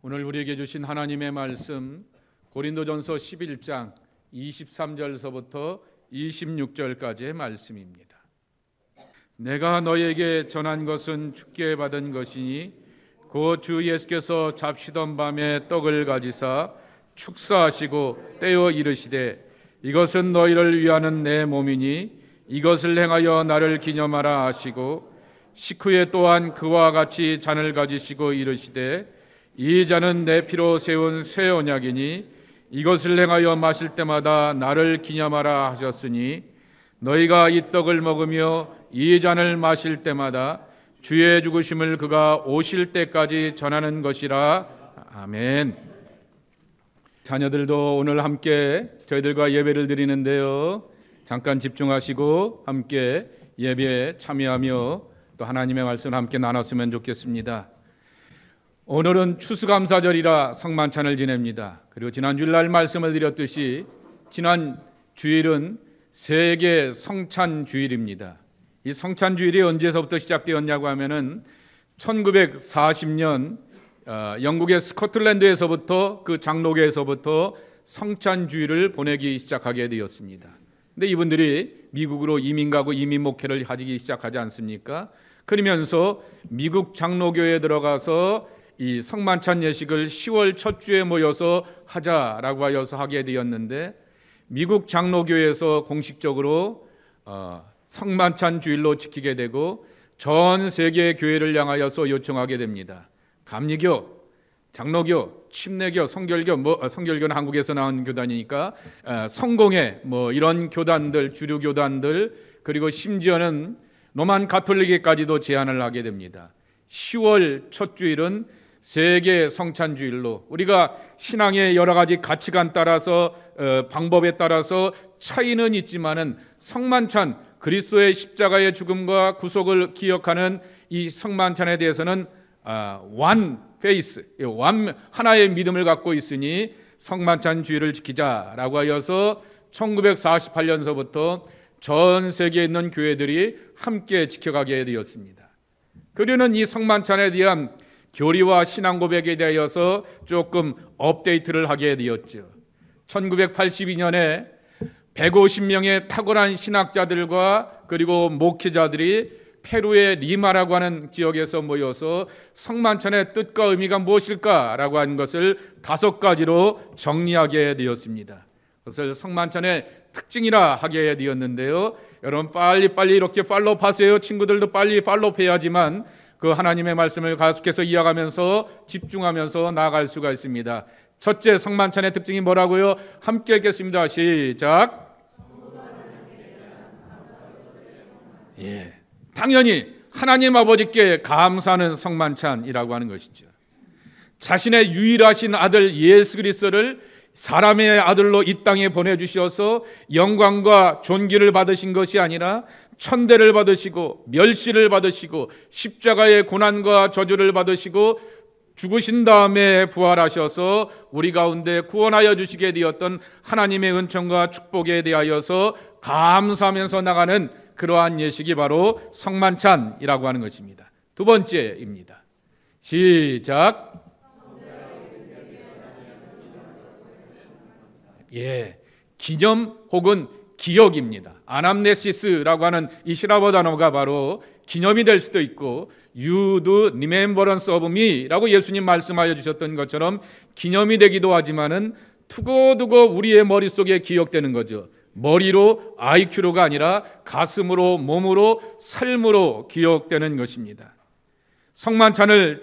오늘 우리에게 주신 하나님의 말씀 고린도전서 11장 23절서부터 26절까지의 말씀입니다. 내가 너에게 전한 것은 주께 받은 것이니 곧 주 예수께서 잡시던 밤에 떡을 가지사 축사하시고 떼어 이르시되 이것은 너희를 위하는 내 몸이니 이것을 행하여 나를 기념하라 하시고 식후에 또한 그와 같이 잔을 가지시고 이르시되 이 잔은 내 피로 세운 새 언약이니 이것을 행하여 마실 때마다 나를 기념하라 하셨으니 너희가 이 떡을 먹으며 이 잔을 마실 때마다 주의 죽으심을 그가 오실 때까지 전하는 것이라. 아멘. 자녀들도 오늘 함께 저희들과 예배를 드리는데요, 잠깐 집중하시고 함께 예배에 참여하며 또 하나님의 말씀을 함께 나눴으면 좋겠습니다. 오늘은 추수감사절이라 성만찬을 지냅니다. 그리고 지난 주일날 말씀을 드렸듯이 지난 주일은 세계 성찬주일입니다. 이 성찬주일이 언제서부터 시작되었냐고 하면은 1940년 영국의 스코틀랜드에서부터 그 장로교에서부터 성찬주일을 보내기 시작하게 되었습니다. 근데 이분들이 미국으로 이민 가고 이민 목회를 하기 시작하지 않습니까? 그러면서 미국 장로교에 들어가서 이 성만찬 예식을 10월 첫 주에 모여서 하자라고 하여서 하게 되었는데 미국 장로교에서 공식적으로 성만찬 주일로 지키게 되고 전 세계 교회를 향하여서 요청하게 됩니다. 감리교, 장로교, 침례교, 성결교, 성결교는 한국에서 나온 교단이니까 성공회 이런 교단들, 주류 교단들, 그리고 심지어는 로만 가톨릭에까지도 제안을 하게 됩니다. 10월 첫 주일은 세계 성찬주일로, 우리가 신앙의 여러 가지 가치관 따라서 방법에 따라서 차이는 있지만은 성만찬, 그리스도의 십자가의 죽음과 구속을 기억하는 이 성만찬에 대해서는 one faith, 하나의 믿음을 갖고 있으니 성만찬 주일을 지키자라고 하여서 1948년서부터 전 세계에 있는 교회들이 함께 지켜가게 되었습니다. 그리고는 이 성만찬에 대한 교리와 신앙 고백에 대하여서 조금 업데이트를 하게 되었죠. 1982년에 150명의 탁월한 신학자들과 그리고 목회자들이 페루의 리마라고 하는 지역에서 모여서 성만찬의 뜻과 의미가 무엇일까라고 하는 것을 5가지로 정리하게 되었습니다. 그것을 성만찬의 특징이라 하게 되었는데요, 여러분 빨리빨리 이렇게 팔로우하세요. 친구들도 빨리 팔로우해야지만 그 하나님의 말씀을 계속해서 이어가면서 집중하면서 나아갈 수가 있습니다. 첫째, 성만찬의 특징이 뭐라고요? 함께 읽겠습니다. 시작. 당연히 하나님 아버지께 감사하는 성만찬이라고 하는 것이죠. 자신의 유일하신 아들 예수 그리스도를 사람의 아들로 이 땅에 보내주셔서 영광과 존귀를 받으신 것이 아니라 천대를 받으시고 멸시를 받으시고 십자가의 고난과 저주를 받으시고 죽으신 다음에 부활하셔서 우리 가운데 구원하여 주시게 되었던 하나님의 은총과 축복에 대하여서 감사하면서 나가는 그러한 예식이 바로 성만찬이라고 하는 것입니다. 두 번째입니다. 시작. 기념 혹은 기억입니다. 아남네시스라고 하는 이 히라보 단어가 바로 기념이 될 수도 있고 You do remembrance of me라고 예수님 말씀하여 주셨던 것처럼 기념이 되기도 하지만은 두고두고 우리의 머릿속에 기억되는 거죠. 머리로 IQ로가 아니라 가슴으로, 몸으로, 삶으로 기억되는 것입니다. 성만찬은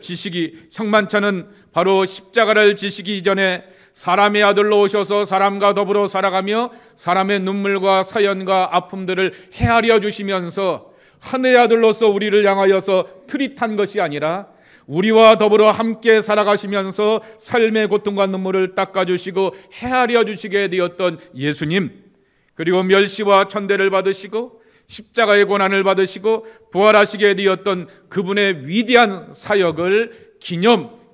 바로 십자가를 지시기 이전에 사람의 아들로 오셔서 사람과 더불어 살아가며 사람의 눈물과 사연과 아픔들을 헤아려 주시면서 하늘의 아들로서 우리를 향하여서 트릿한 것이 아니라 우리와 더불어 함께 살아가시면서 삶의 고통과 눈물을 닦아주시고 헤아려 주시게 되었던 예수님, 그리고 멸시와 천대를 받으시고 십자가의 고난을 받으시고 부활하시게 되었던 그분의 위대한 사역을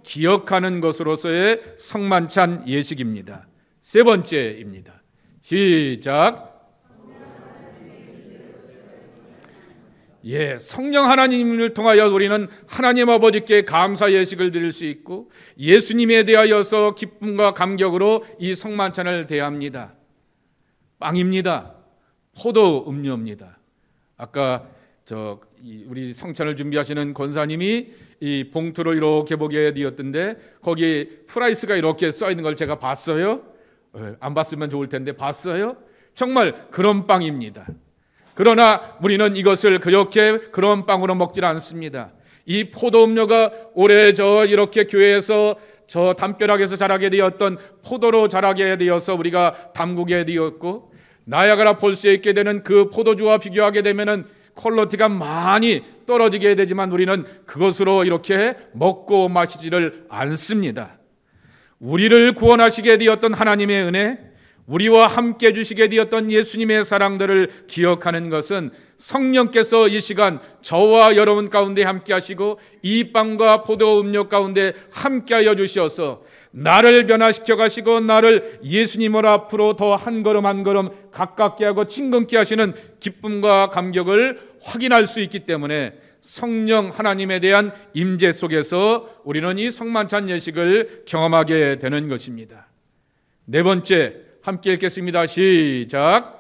기억하는 것으로서의 성만찬 예식입니다. 세 번째입니다. 시작. 성령 하나님을 통하여 우리는 하나님 아버지께 감사 예식을 드릴 수 있고 예수님에 대하여서 기쁨과 감격으로 이 성만찬을 대합니다. 빵입니다. 포도 음료입니다. 아까 우리 성찬을 준비하시는 권사님이 이 봉투를 이렇게 보게 되었던데 거기 프라이스가 이렇게 써 있는 걸 제가 봤어요. 안 봤으면 좋을 텐데 봤어요. 정말 그런 빵입니다. 그러나 우리는 이것을 그런 빵으로 먹질 않습니다. 이 포도 음료가 올해 이렇게 교회에서 담벼락에서 자라게 되었던 포도로 자라게 되어서 우리가 담그게 되었고 나야가라 폴스에 있게 되는 그 포도주와 비교하게 되면은 퀄리티가 많이 떨어지게 되지만 우리는 그것으로 이렇게 먹고 마시지를 않습니다. 우리를 구원하시게 되었던 하나님의 은혜, 우리와 함께 주시게 되었던 예수님의 사랑들을 기억하는 것은 성령께서 이 시간 저와 여러분 가운데 함께 하시고 이 빵과 포도 음료 가운데 함께 하여 주셔서 나를 변화시켜 가시고 나를 예수님을 앞으로 더 한 걸음 한 걸음 가깝게 하고 친근케 하시는 기쁨과 감격을 확인할 수 있기 때문에 성령 하나님에 대한 임재 속에서 우리는 이 성만찬 예식을 경험하게 되는 것입니다. 네 번째, 함께 읽겠습니다. 시작.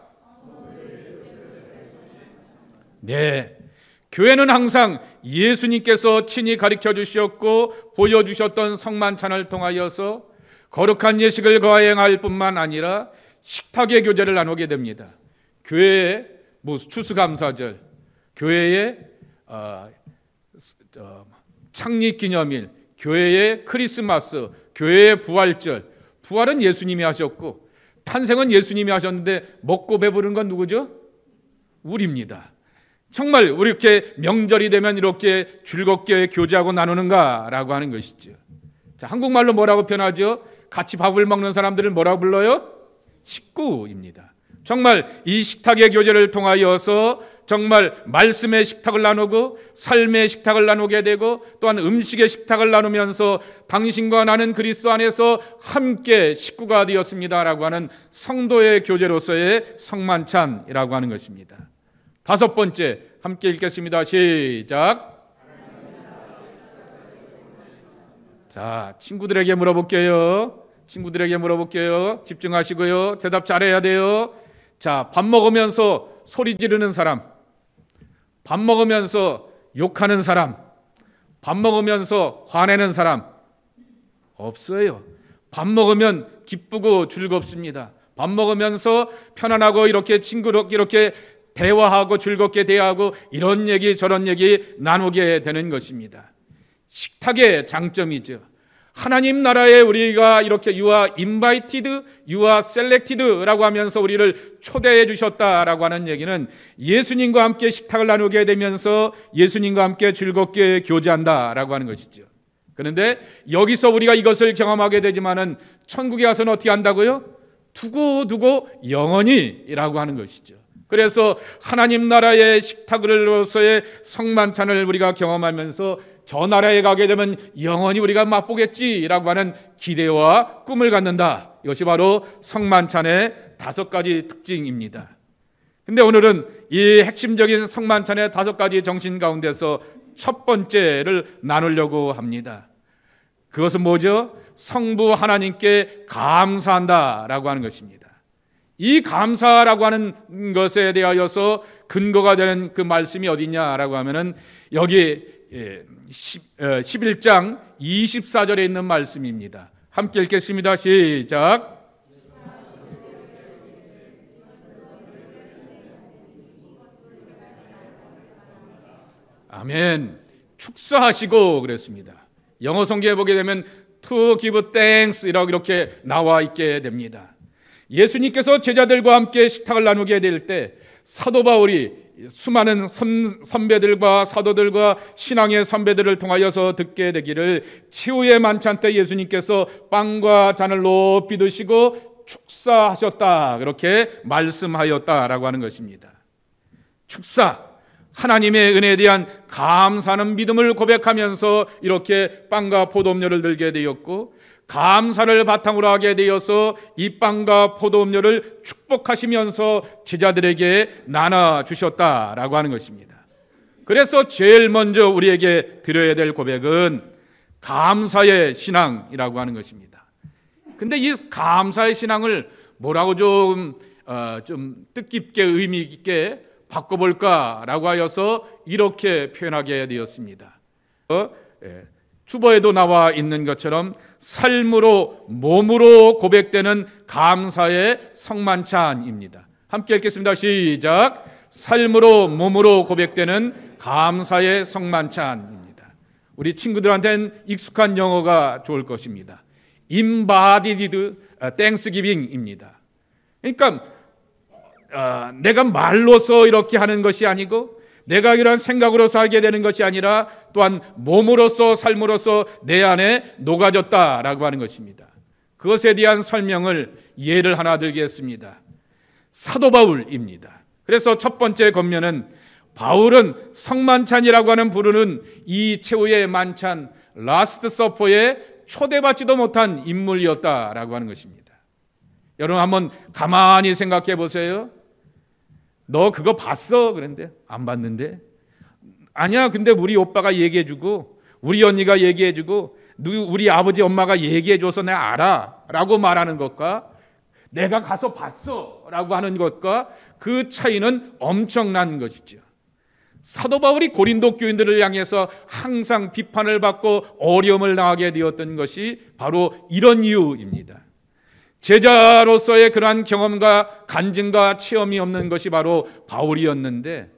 교회는 항상 예수님께서 친히 가르쳐 주셨고 보여주셨던 성만찬을 통하여서 거룩한 예식을 거행할 뿐만 아니라 식탁의 교제를 나누게 됩니다. 교회의 추수감사절, 교회의 창립기념일, 교회의 크리스마스, 교회의 부활절. 부활은 예수님이 하셨고 탄생은 예수님이 하셨는데 먹고 배부른 건 누구죠? 우리입니다. 정말 우리 이렇게 명절이 되면 이렇게 즐겁게 교제하고 나누는가라고 하는 것이죠. 자, 한국말로 뭐라고 표현하죠? 같이 밥을 먹는 사람들을 뭐라고 불러요? 식구입니다. 정말 이 식탁의 교제를 통하여서 정말 말씀의 식탁을 나누고 삶의 식탁을 나누게 되고 또한 음식의 식탁을 나누면서 당신과 나는 그리스도 안에서 함께 식구가 되었습니다라고 하는 성도의 교제로서의 성만찬이라고 하는 것입니다. 다섯 번째, 함께 읽겠습니다. 시작. 자, 친구들에게 물어볼게요. 집중하시고요. 대답 잘해야 돼요. 자, 밥 먹으면서 소리 지르는 사람, 밥 먹으면서 욕하는 사람, 밥 먹으면서 화내는 사람 없어요. 밥 먹으면 기쁘고 즐겁습니다. 밥 먹으면서 편안하고 이렇게 친구롭게 이렇게 대화하고 즐겁게 대화하고 이런 얘기 저런 얘기 나누게 되는 것입니다. 식탁의 장점이죠. 하나님 나라에 우리가 이렇게 You are invited, You are selected라고 하면서 우리를 초대해 주셨다라고 하는 얘기는 예수님과 함께 식탁을 나누게 되면서 예수님과 함께 즐겁게 교제한다라고 하는 것이죠. 그런데 여기서 우리가 이것을 경험하게 되지만은 천국에 가서는 어떻게 한다고요? 두고두고 영원히라고 하는 것이죠. 그래서 하나님 나라의 식탁으로서의 성만찬을 우리가 경험하면서 저 나라에 가게 되면 영원히 우리가 맛보겠지라고 하는 기대와 꿈을 갖는다. 이것이 바로 성만찬의 5가지 특징입니다. 그런데 오늘은 이 핵심적인 성만찬의 5가지 정신 가운데서 첫 번째를 나누려고 합니다. 그것은 뭐죠? 성부 하나님께 감사한다라고 하는 것입니다. 이 감사라고 하는 것에 대하여서 근거가 되는 그 말씀이 어디냐라고 하면은 여기 11장 24절에 있는 말씀입니다. 함께 읽겠습니다. 시작. 아멘. 축사하시고 그랬습니다. 영어 성경에 보게 되면 to give thanks 이렇게 나와 있게 됩니다. 예수님께서 제자들과 함께 식탁을 나누게 될 때 사도 바울이 수많은 선배들과 사도들과 신앙의 선배들을 통하여서 듣게 되기를 최후의 만찬 때 예수님께서 빵과 잔을 높이 드시고 축사하셨다 그렇게 말씀하였다라고 하는 것입니다. 축사, 하나님의 은혜에 대한 감사하는 믿음을 고백하면서 이렇게 빵과 포도음료를 들게 되었고 감사를 바탕으로 하게 되어서 이 빵과 포도음료를 축복하시면서 제자들에게 나눠주셨다라고 하는 것입니다. 그래서 제일 먼저 우리에게 드려야 될 고백은 감사의 신앙이라고 하는 것입니다. 근데 이 감사의 신앙을 뭐라고 좀 뜻깊게 의미 있게 바꿔볼까라고 하여서 이렇게 표현하게 되었습니다. 주보에도 나와 있는 것처럼 삶으로 몸으로 고백되는 감사의 성만찬입니다. 함께 읽겠습니다. 시작. 삶으로 몸으로 고백되는 감사의 성만찬입니다. 우리 친구들한테는 익숙한 영어가 좋을 것입니다. Embodied Thanksgiving입니다. 그러니까 내가 말로서 이렇게 하는 것이 아니고 내가 이런 생각으로서 하게 되는 것이 아니라 또한 몸으로서 삶으로서 내 안에 녹아졌다라고 하는 것입니다. 그것에 대한 설명을 예를 하나 들겠습니다. 사도 바울입니다. 그래서 첫 번째 권면은 바울은 성만찬이라고 하는 부르는 이 최후의 만찬 라스트 서퍼에 초대받지도 못한 인물이었다라고 하는 것입니다. 여러분 한번 가만히 생각해 보세요. 너 그거 봤어? 그런데 안 봤는데. 아니야, 근데 우리 오빠가 얘기해주고 우리 언니가 얘기해주고 우리 아버지 엄마가 얘기해줘서 내가 알아 라고 말하는 것과 내가 가서 봤어 라고 하는 것과 그 차이는 엄청난 것이죠. 사도 바울이 고린도 교인들을 향해서 항상 비판을 받고 어려움을 당하게 되었던 것이 바로 이런 이유입니다. 제자로서의 그러한 경험과 간증과 체험이 없는 것이 바로 바울이었는데,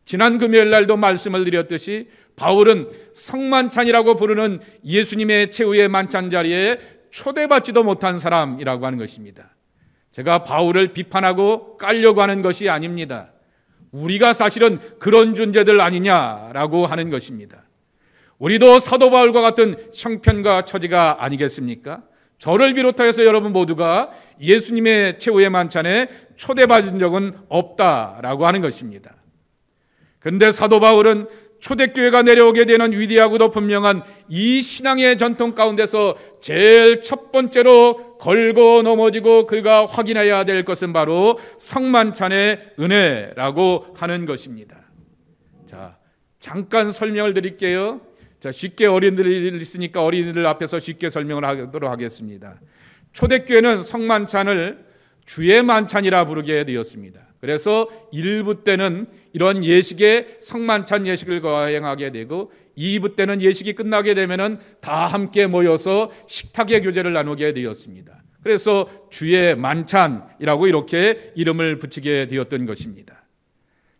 지난 금요일 날도 말씀을 드렸듯이 바울은 성만찬이라고 부르는 예수님의 최후의 만찬 자리에 초대받지도 못한 사람이라고 하는 것입니다. 제가 바울을 비판하고 깔려고 하는 것이 아닙니다. 우리가 사실은 그런 존재들 아니냐라고 하는 것입니다. 우리도 사도 바울과 같은 형편과 처지가 아니겠습니까? 저를 비롯하여서 여러분 모두가 예수님의 최후의 만찬에 초대받은 적은 없다라고 하는 것입니다. 그런데 사도 바울은 초대교회가 내려오게 되는 위대하고도 분명한 이 신앙의 전통 가운데서 제일 첫 번째로 걸고 넘어지고 그가 확인해야 될 것은 바로 성만찬의 은혜라고 하는 것입니다. 자, 잠깐 설명을 드릴게요. 자, 쉽게 어린이들이 있으니까 어린이들 앞에서 쉽게 설명을 하도록 하겠습니다. 초대교회는 성만찬을 주의 만찬이라 부르게 되었습니다. 그래서 일부 때는 이런 예식에 성만찬 예식을 거행하게 되고 2부 때는 예식이 끝나게 되면은 다 함께 모여서 식탁의 교제를 나누게 되었습니다. 그래서 주의 만찬이라고 이렇게 이름을 붙이게 되었던 것입니다.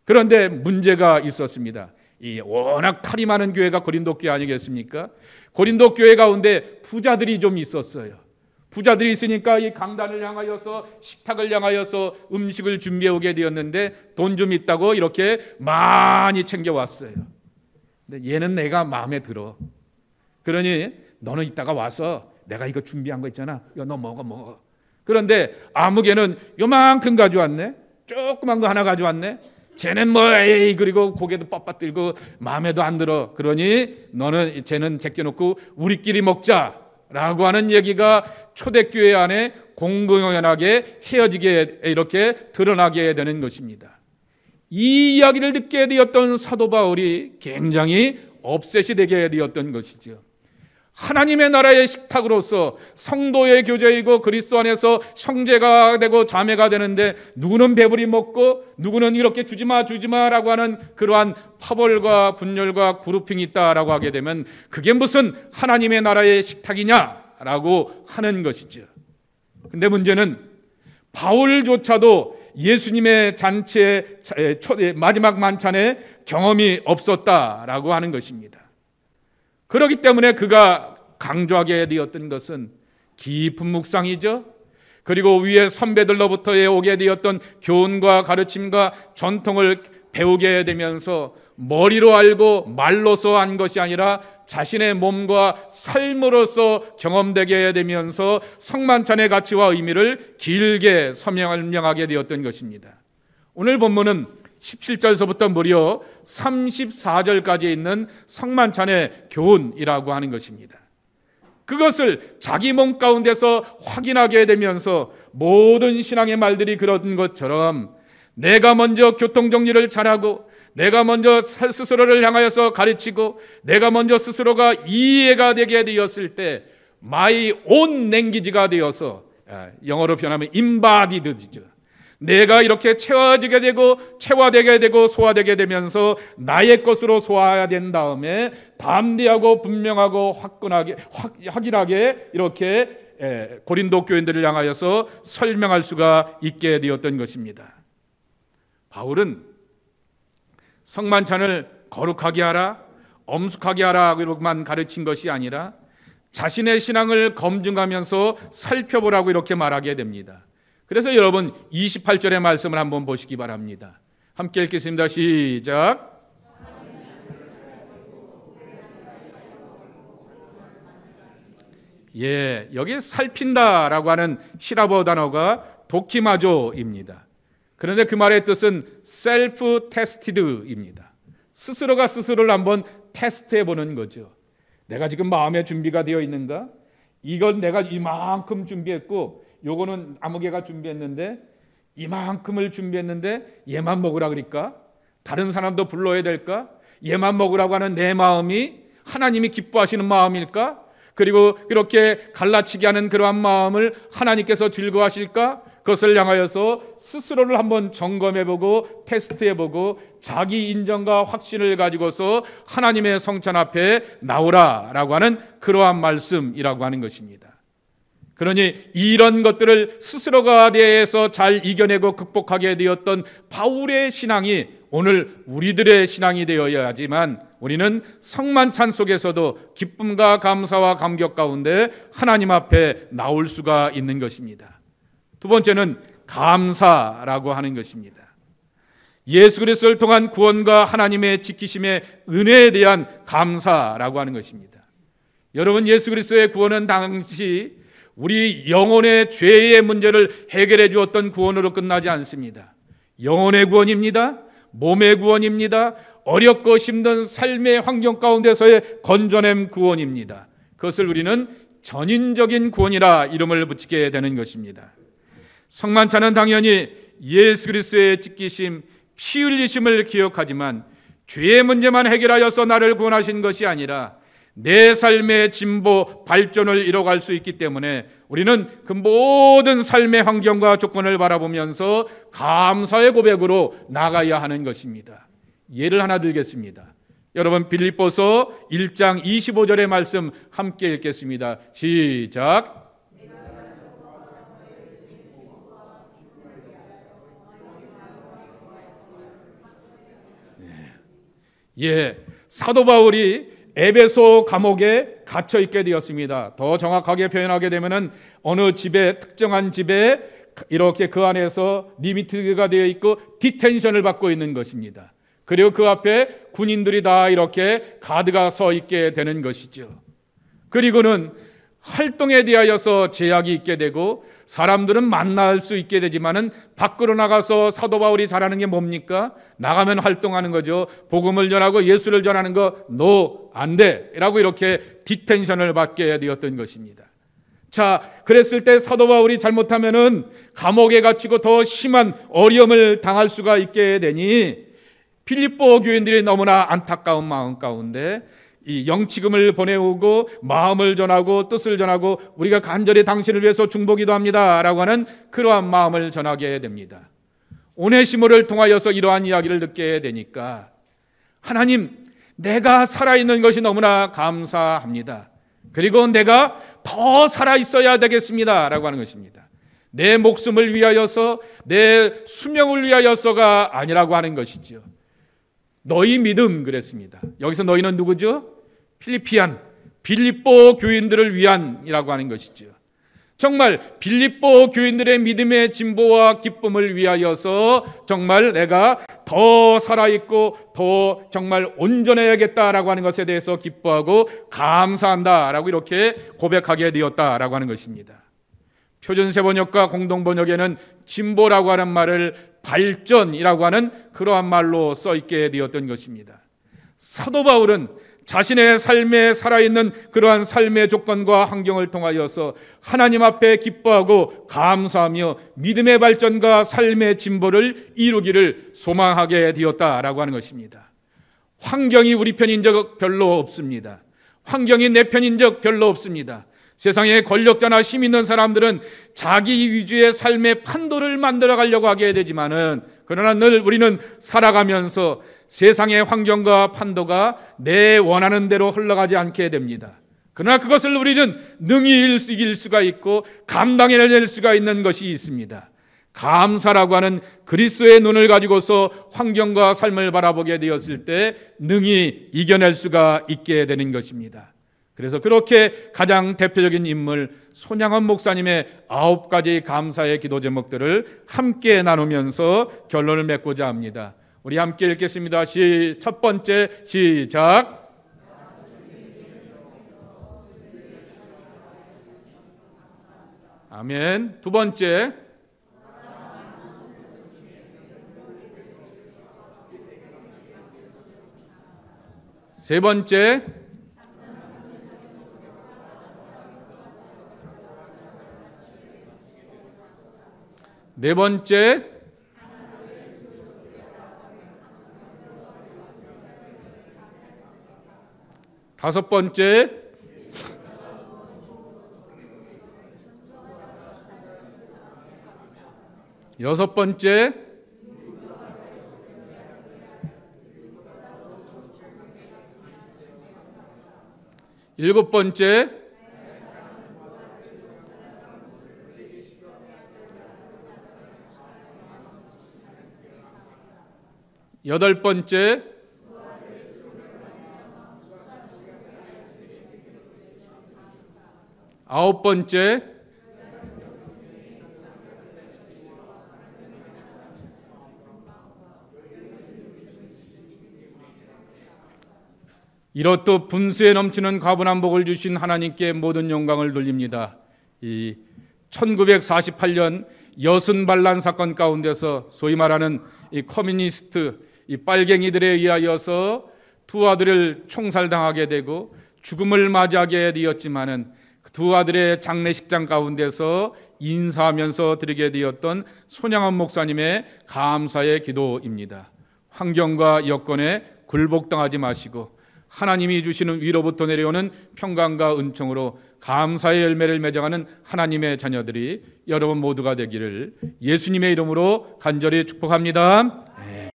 그런데 문제가 있었습니다. 이 워낙 탈이 많은 교회가 고린도 교회 아니겠습니까? 고린도 교회 가운데 부자들이 좀 있었어요. 부자들이 있으니까 이 강단을 향하여서 식탁을 향하여서 음식을 준비해 오게 되었는데 돈 좀 있다고 이렇게 많이 챙겨왔어요. 근데 얘는 내가 마음에 들어. 그러니 너는 이따가 와서 내가 이거 준비한 거 있잖아. 이거 너 먹어. 그런데 아무개는 요만큼 가져왔네. 조그만 거 하나 가져왔네. 쟤는 뭐 에이 그리고 고개도 빳빳 들고 마음에도 안 들어. 그러니 너는 쟤는 제껴놓고 우리끼리 먹자라고 하는 얘기가 초대교회 안에 공공연하게 헤어지게 이렇게 드러나게 되는 것입니다. 이 이야기를 듣게 되었던 사도 바울이 굉장히 업셋이 되게 되었던 것이죠. 하나님의 나라의 식탁으로서 성도의 교제이고 그리스도 안에서 형제가 되고 자매가 되는데 누구는 배부리 먹고 누구는 이렇게 주지마라고 하는 그러한 파벌과 분열과 그룹핑이 있다라고 하게 되면 그게 무슨 하나님의 나라의 식탁이냐라고 하는 것이죠. 근데 문제는 바울조차도 예수님의 잔치의 마지막 만찬에 경험이 없었다라고 하는 것입니다. 그렇기 때문에 그가 강조하게 되었던 것은 깊은 묵상이죠. 그리고 위에 선배들로부터 오게 되었던 교훈과 가르침과 전통을 배우게 되면서 머리로 알고 말로서 한 것이 아니라 자신의 몸과 삶으로서 경험되게 되면서 성만찬의 가치와 의미를 길게 설명하게 되었던 것입니다. 오늘 본문은 17절서부터 무려 34절까지 있는 성만찬의 교훈이라고 하는 것입니다. 그것을 자기 몸 가운데서 확인하게 되면서 모든 신앙의 말들이 그런 것처럼 내가 먼저 교통정리를 잘하고 내가 먼저 스스로를 향하여서 가르치고 내가 먼저 스스로가 이해가 되게 되었을 때 my own language가 되어서, 영어로 표현하면 embodied죠. 내가 이렇게 채워지게 되고 체화되게 되고 소화되게 되면서 나의 것으로 소화된 다음에 담대하고 분명하고 화끈하게 확실하게 이렇게 고린도 교인들을 향하여서 설명할 수가 있게 되었던 것입니다. 바울은 성만찬을 거룩하게 하라, 엄숙하게 하라고만 가르친 것이 아니라 자신의 신앙을 검증하면서 살펴보라고 이렇게 말하게 됩니다. 그래서 여러분 28절의 말씀을 한번 보시기 바랍니다. 함께 읽겠습니다. 시작. 여기 살핀다라고 하는 히라보 단어가 도키마조입니다. 그런데 그 말의 뜻은 셀프 테스티드입니다. 스스로가 스스로를 한번 테스트해 보는 거죠. 내가 지금 마음의 준비가 되어 있는가? 이건 내가 이만큼 준비했고 요거는 아무개가 준비했는데 이만큼을 준비했는데 얘만 먹으라 그럴까? 다른 사람도 불러야 될까? 얘만 먹으라고 하는 내 마음이 하나님이 기뻐하시는 마음일까? 그리고 이렇게 갈라치게 하는 그러한 마음을 하나님께서 즐거워하실까? 그것을 향하여서 스스로를 한번 점검해보고 테스트해보고 자기 인정과 확신을 가지고서 하나님의 성찬 앞에 나오라라고 하는 그러한 말씀이라고 하는 것입니다. 그러니 이런 것들을 스스로가 대해서 잘 이겨내고 극복하게 되었던 바울의 신앙이 오늘 우리들의 신앙이 되어야 하지만 우리는 성만찬 속에서도 기쁨과 감사와 감격 가운데 하나님 앞에 나올 수가 있는 것입니다. 두 번째는 감사라고 하는 것입니다. 예수 그리스도를 통한 구원과 하나님의 지키심의 은혜에 대한 감사라고 하는 것입니다. 여러분, 예수 그리스도의 구원은 당시 우리 영혼의 죄의 문제를 해결해 주었던 구원으로 끝나지 않습니다. 영혼의 구원입니다. 몸의 구원입니다. 어렵고 힘든 삶의 환경 가운데서의 건져냄 구원입니다. 그것을 우리는 전인적인 구원이라 이름을 붙이게 되는 것입니다. 성만찬은 당연히 예수 그리스도의 찢기심, 피 흘리심을 기억하지만 죄의 문제만 해결하여서 나를 구원하신 것이 아니라 내 삶의 진보, 발전을 이뤄갈 수 있기 때문에 우리는 그 모든 삶의 환경과 조건을 바라보면서 감사의 고백으로 나가야 하는 것입니다. 예를 하나 들겠습니다. 여러분, 빌립보서 1장 25절의 말씀 함께 읽겠습니다. 시작. 사도 바울이 에베소 감옥에 갇혀 있게 되었습니다. 더 정확하게 표현하게 되면은 어느 집에, 특정한 집에 이렇게 그 안에서 리미트가 되어 있고 디텐션을 받고 있는 것입니다. 그리고 그 앞에 군인들이 다 이렇게 가드가 서 있게 되는 것이죠. 그리고는 활동에 대하여서 제약이 있게 되고 사람들은 만날 수 있게 되지만은 밖으로 나가서 사도 바울이 잘하는 게 뭡니까? 나가면 활동하는 거죠. 복음을 전하고 예수를 전하는 거 안 돼 라고 이렇게 디텐션을 받게 되었던 것입니다. 자, 그랬을 때 사도 바울이 잘못하면은 감옥에 갇히고 더 심한 어려움을 당할 수가 있게 되니 빌립보 교인들이 너무나 안타까운 마음 가운데 이 영치금을 보내오고 마음을 전하고 뜻을 전하고 우리가 간절히 당신을 위해서 중보기도 합니다 라고 하는 그러한 마음을 전하게 됩니다. 오네시모를 통하여서 이러한 이야기를 듣게 되니까 하나님, 내가 살아있는 것이 너무나 감사합니다. 그리고 내가 더 살아있어야 되겠습니다 라고 하는 것입니다. 내 목숨을 위하여서, 내 수명을 위하여서가 아니라고 하는 것이죠. 너희 믿음, 그랬습니다. 여기서 너희는 누구죠? 빌립보 교인들을 위한이라고 하는 것이죠. 정말 빌립보 교인들의 믿음의 진보와 기쁨을 위하여서 정말 내가 더 살아있고 더 정말 온전해야겠다라고 하는 것에 대해서 기뻐하고 감사한다라고 이렇게 고백하게 되었다라고 하는 것입니다. 표준세 번역과 공동 번역에는 진보라고 하는 말을 발전이라고 하는 그러한 말로 써 있게 되었던 것입니다. 사도 바울은 자신의 삶에 살아있는 그러한 삶의 조건과 환경을 통하여서 하나님 앞에 기뻐하고 감사하며 믿음의 발전과 삶의 진보를 이루기를 소망하게 되었다라고 하는 것입니다. 환경이 우리 편인 적 별로 없습니다. 환경이 내 편인 적 별로 없습니다. 세상에 권력자나 힘 있는 사람들은 자기 위주의 삶의 판도를 만들어 가려고 하게 되지만은, 그러나 늘 우리는 살아가면서 세상의 환경과 판도가 내 원하는 대로 흘러가지 않게 됩니다. 그러나 그것을 우리는 능히 이길 수가 있고 감당해낼 수가 있는 것이 있습니다. 감사라고 하는 그리스도의 눈을 가지고서 환경과 삶을 바라보게 되었을 때 능히 이겨낼 수가 있게 되는 것입니다. 그래서 그렇게 가장 대표적인 인물 손양원 목사님의 9가지 감사의 기도 제목들을 함께 나누면서 결론을 맺고자 합니다. 우리 함께 읽겠습니다. 첫 번째 시작. 아멘. 두 번째. 세 번째. 네 번째. 다섯 번째. 여섯 번째. 일곱 번째. 여덟 번째. 아홉 번째. 이렇듯 분수에 넘치는 가분한 복을 주신 하나님께 모든 영광을 돌립니다. 이 1948년 여순 반란 사건 가운데서 소위 말하는 이 커뮤니스트 이 빨갱이들에 의하여서 두 아들을 총살당하게 되고 죽음을 맞이하게 되었지만은 두 아들의 장례식장 가운데서 인사하면서 드리게 되었던 손양원 목사님의 감사의 기도입니다. 환경과 여건에 굴복당하지 마시고 하나님이 주시는 위로부터 내려오는 평강과 은총으로 감사의 열매를 맺어가는 하나님의 자녀들이 여러분 모두가 되기를 예수님의 이름으로 간절히 축복합니다.